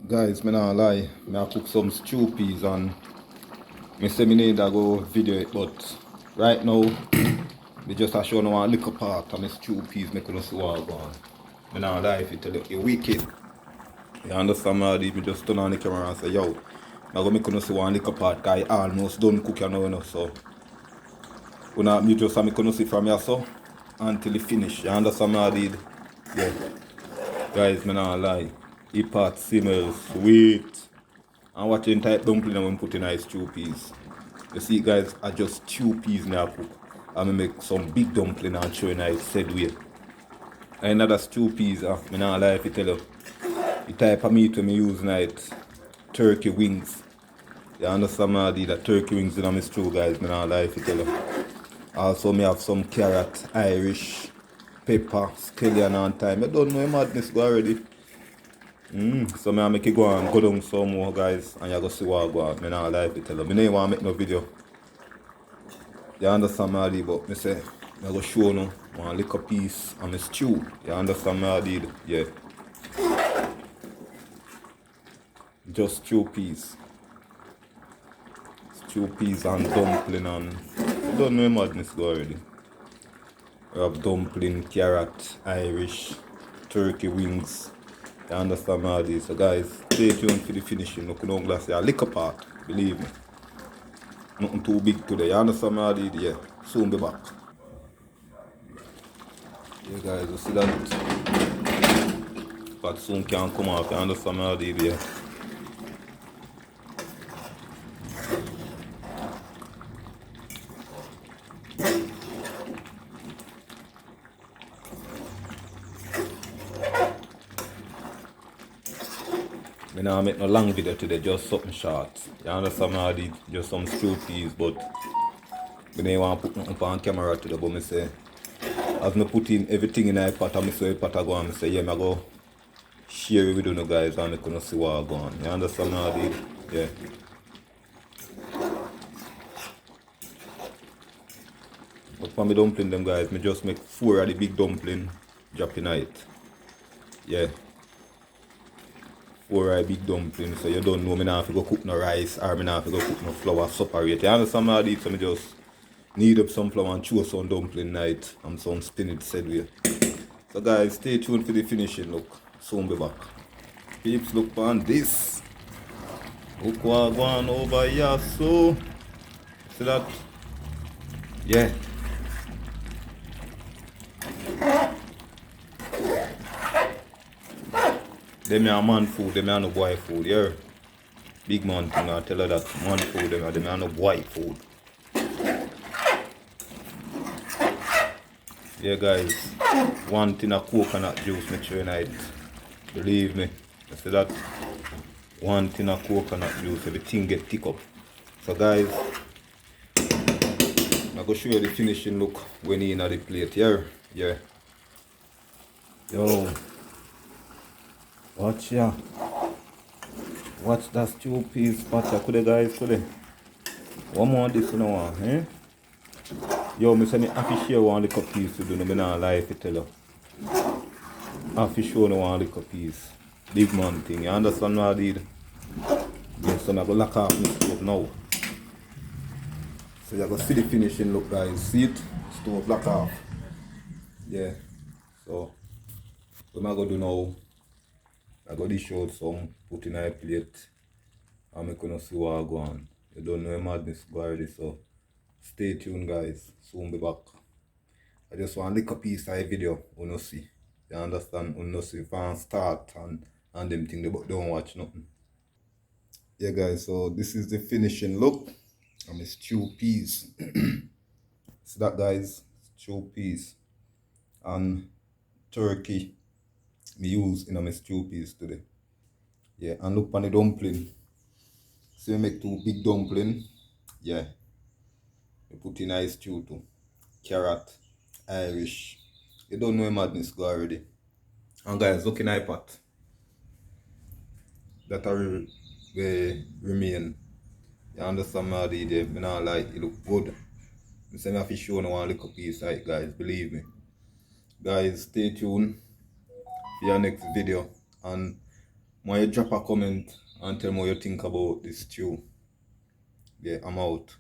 Guys, me not lie, me I cook some stew peas and me say me need to go video it, but right now me just a show no one little part of my stew peas make us see what go on. Me not lie if you tell you wicked. You understand me? Me just turn on the camera and say yo, I go make us see one little part cause I almost done cook you know, so me just make us see from here so until it finish. You understand me? Yeah. Guys, me not lie. It part smells sweet. And watching type dumpling and when putting ice stew peas. You see guys, I just stew peas now cook. I'm gonna make some big dumpling and show you now it's said way. And another stew peas, me not lie if you tell you. The type of meat when I use now it's turkey wings. You understand me? I did that turkey wings in my stew guys, me not lie if you tell you. Also me have some carrot, Irish, pepper, scallion and thyme. I don't know your madness go already. So I make it go and go down some more guys and you go see what go on. I not lie if you tell you. I don't want to make no video. You understand me already, but I say I go show you one little piece of my stew. You understand me already? Yeah. Just stew peas. Stew peas and dumpling and I don't know madness go already. We have dumpling, carrot, Irish, turkey wings. You understand me already? So guys, stay tuned for the finishing. Look down glass here. Liquor part, believe me. Nothing too big today. You understand me already? Yeah. Soon be back. Yeah guys, you see that? But soon can come off. You understand me already? Yeah. I don't make no long video today, just something short. You understand me already? Just some stew peas, but I don't want to put nothing on camera today, but I say, as I put in everything in a pot, I say pot go and I say, yeah, I go share it with you guys and I can see what go on. You understand me already? Yeah. But for me dumpling them guys, I just make 4 of the big dumpling, drop in it. Yeah. 4 of the big dumpling, so you don't know me now if I go cook no rice or me now if I go cook no flour separate. You understand me already? So I just knead up some flour and chew some dumpling night and some spinach said way. So guys, stay tuned for the finishing look. Soon be back. Peeps, look on this. Look what going over here, so see that? Yeah. Them are man food, them are no boy food, yeah. Big man thing, I tell her that man food, them are no boy food. Yeah guys, one tin of coconut juice, make sure you know it. Believe me, I say that. One tin of coconut juice, everything get thick up. So guys, I'm gonna show you the finishing look when you in the plate here. Yeah. Yo. Watch ya. Watch that stew peas patch. Could guys today? One more this you know, eh? Yo, I say me have to share one little piece to do, no, I not lie if you tell you. I have to show you one little piece. Big man thing, you understand what I did? Yeah, so I'm going to lock off my stove now. So you're going to see the finishing look guys, see it? Stove lock off. Yeah, so what I'm going to do now, I'm going to dish out some, put in a plate, and I'm going to see what I go on. You don't know madness go already, so stay tuned guys, soon be back. I just want to lick a piece of a video, you see. You understand? You see from start and them thing, but don't watch nothing. Yeah guys, so this is the finishing look. And it's stew peas. See that guys? Stew peas. And turkey me use in my stew peas today. Yeah, and look on the dumpling. See we make 2 big dumpling. Yeah. We put in ice stew too. Carrot, Irish. You don't know madness go already. And guys, look in pot. That will remain. You understand me already there? I not like it look good. I say I have to show you one little piece of it guys, believe me. Guys, stay tuned for your next video. And Why you drop a comment and tell me what you think about this stew. Yeah, I'm out.